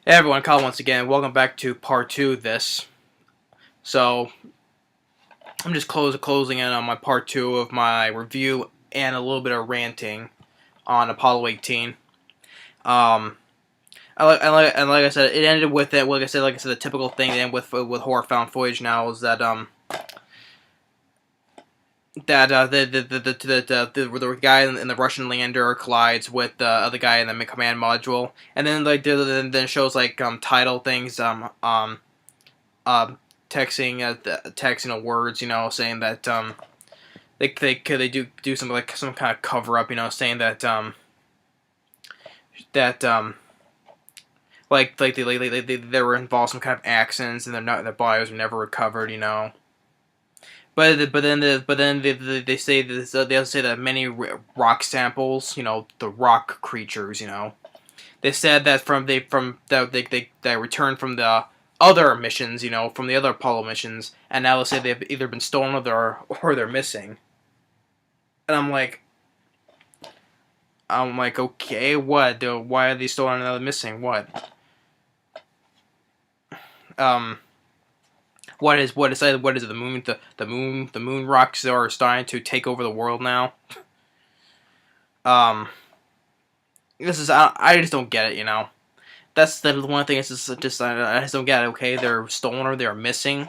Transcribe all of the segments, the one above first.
Hey everyone, Kyle once again. Welcome back to part 2 of this. So, I'm just closing in on my part 2 of my review and a little bit of ranting on Apollo 18. Um, and like I said, it ended with it. Like I said, the typical thing that with horror found footage now is that the guy in the Russian lander collides with the other guy in the command module, and then then shows like title things um, texting words, saying that they do something like some kind of cover up, saying that that they were involved in some kind of accidents and their bodies were never recovered, But then they say this, they also say that many rock samples, the rock creatures, they said that they returned from the other missions, from the other Apollo missions, and now they say they've either been stolen or they're missing. And I'm like, okay, what? Why are they stolen and they're missing? What? Um, what is it? The moon rocks are starting to take over the world now. Um, this is I just don't get it. That's the one thing. It's just I just don't get it. Okay, they're stolen or they're missing.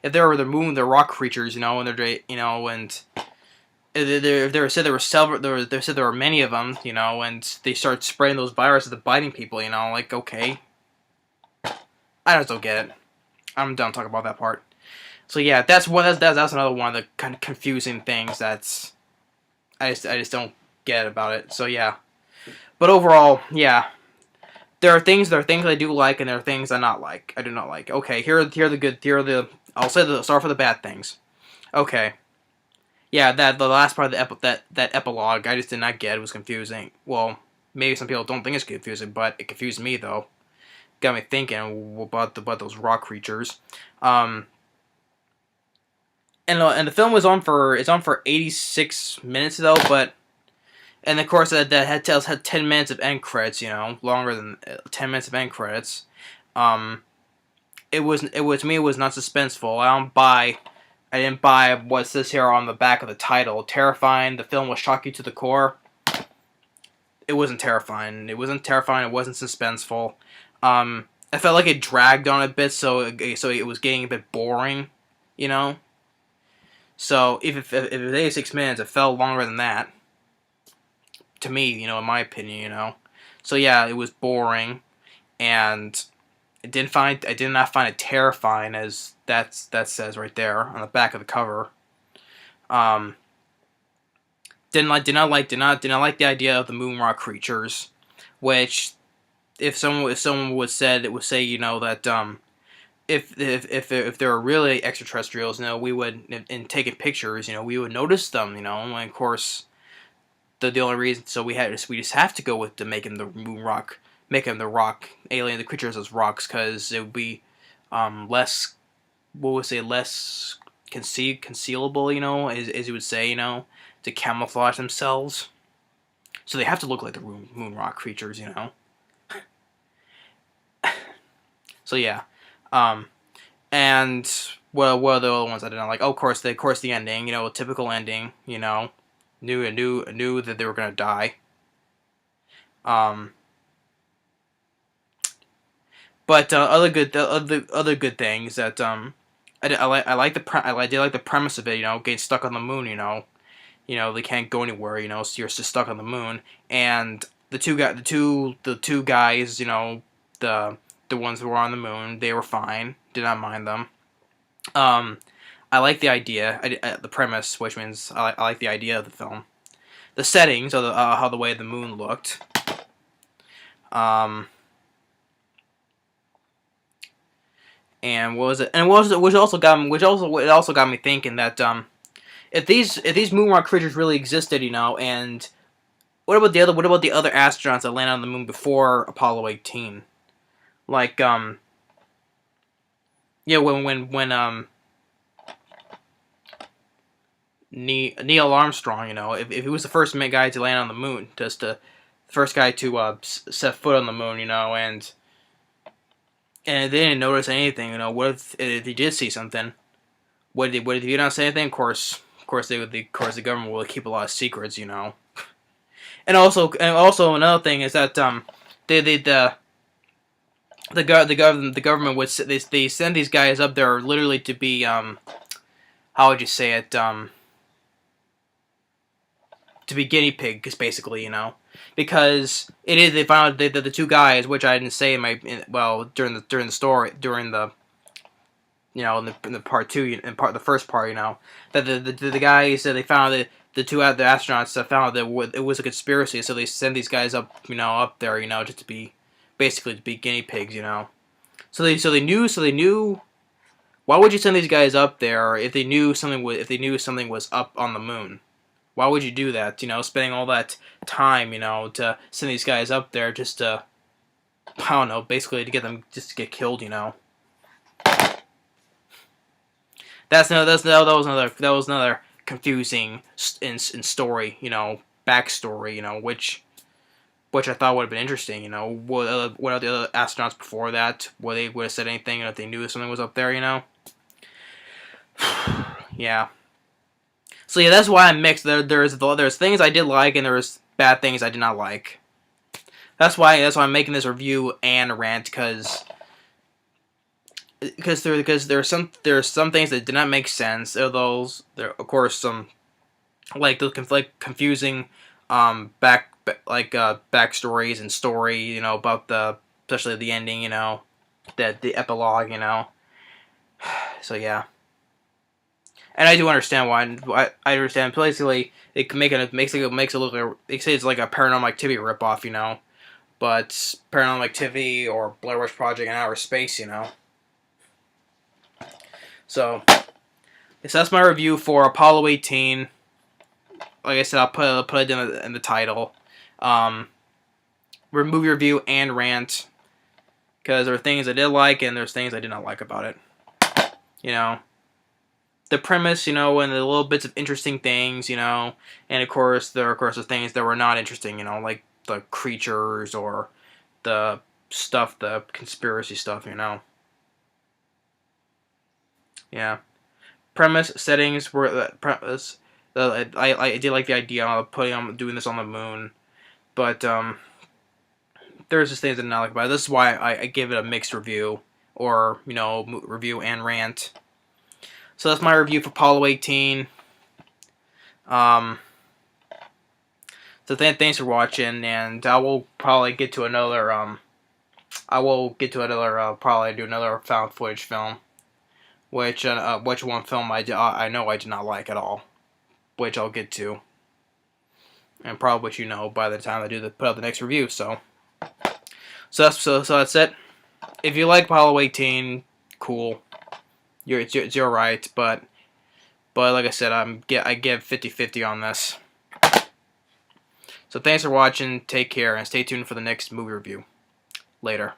If they're they're rock creatures, and they're and they said there were several. They said there were many of them, and they start spreading those viruses that biting people. Like okay, I just don't get it. I'm done talking about that part. So yeah, that's another one of the kind of confusing things that's I just don't get about it. So yeah, but overall, yeah, there are things I do like, and there are things I do not like. Okay, here are the good. Here are the I'll say start for the bad things. Okay, yeah, that the last part of that epilogue I just did not get. It was confusing. Well, maybe some people don't think it's confusing, but it confused me though. Got me thinking about those rock creatures. Um, and the film was on for 86 minutes though, but and of course that had 10 minutes of end credits. Longer than 10 minutes of end credits. Um, it was to me it was not suspenseful. I didn't buy what says here on the back of the title. Terrifying. The film will shock you to the core. It wasn't terrifying. It wasn't terrifying. It wasn't suspenseful. I felt like it dragged on a bit, so it was getting a bit boring, you know. So if it was 86 minutes, it felt longer than that to me, in my opinion, So yeah, it was boring, and I did not find it terrifying as that says right there on the back of the cover. Um, did not like the idea of the moon rock creatures, which if someone would said it would say that if there were really extraterrestrials, we would in taking pictures, we would notice them, and of course the only reason we just have to go with to making the moon rock, making the rock alien, the creatures as rocks, because it would be less, what would say, less concealable, as you would say, to camouflage themselves. So they have to look like the moon rock creatures, So yeah, um, and what are the other ones I didn't like? Oh, of course, the ending, a typical ending, knew that they were gonna die. Um, but other good things that I did like the premise of it, getting stuck on the moon, they can't go anywhere, so you're just stuck on the moon, and the two guys, the ones who were on the moon, they were fine, did not mind them. Um, I like the idea, the premise, which means I like the idea of the film, the settings, or how the way the moon looked. Um, and what was it? And which also got me thinking that if these moon rock creatures really existed, and what about the other astronauts that landed on the moon before Apollo 18? Like yeah, when Neil Armstrong, if he was the first guy to land on the moon, just the first guy to set foot on the moon, and and they didn't notice anything. You know, what if they did see something? What if you not say anything? Of course, the government will keep a lot of secrets. You know, and also another thing is that they the government would they send these guys up there literally to be how would you say it to be guinea pigs, basically, you know, because they found out that the two guys, which I didn't say during the story, during the in the part two, in the first part, you know, that the guys that they found that the astronauts that found that it was a conspiracy, so they send these guys up, up there, just to be basically to be guinea pigs, you know. So they knew. Why would you send these guys up there if they knew something was up on the moon? Why would you do that? Spending all that time, to send these guys up there just to, I don't know, basically to get them just to get killed, That was another confusing in story, backstory, which I thought would have been interesting, What are the other astronauts before that? Would they would have said anything if they knew something was up there, Yeah. So yeah, that's why I'm mixed. There's things I did like, and there's bad things I did not like. That's why I'm making this review and rant, because there's some things that did not make sense. There of course some like the confusing backstories and story, about especially the ending, the epilogue, So yeah. And I do understand why. I understand. Basically, it can makes it look like they say it's like a Paranormal Activity ripoff, But Paranormal Activity or Blair Witch Project in outer space, So, that's my review for Apollo 18. Like I said, I'll put it in the title. Movie review and rant, because there are things I did like and there's things I did not like about it. The premise, and the little bits of interesting things, and of course there are things that were not interesting, like the creatures or the stuff, the conspiracy stuff, Yeah. Premise, settings were premise. I did like the idea of doing this on the moon, but there's just things I did not like about it. This is why I give it a mixed review, or review and rant. So that's my review for Apollo 18. So thanks for watching, and I will probably get to another. Probably do another found footage film, which one film I know I did not like at all, which I'll get to, and probably by the time I put out the next review. So that's it. If you like Apollo 18, cool. It's your right, but like I said, I give 50-50 on this. So thanks for watching, take care, and stay tuned for the next movie review. Later.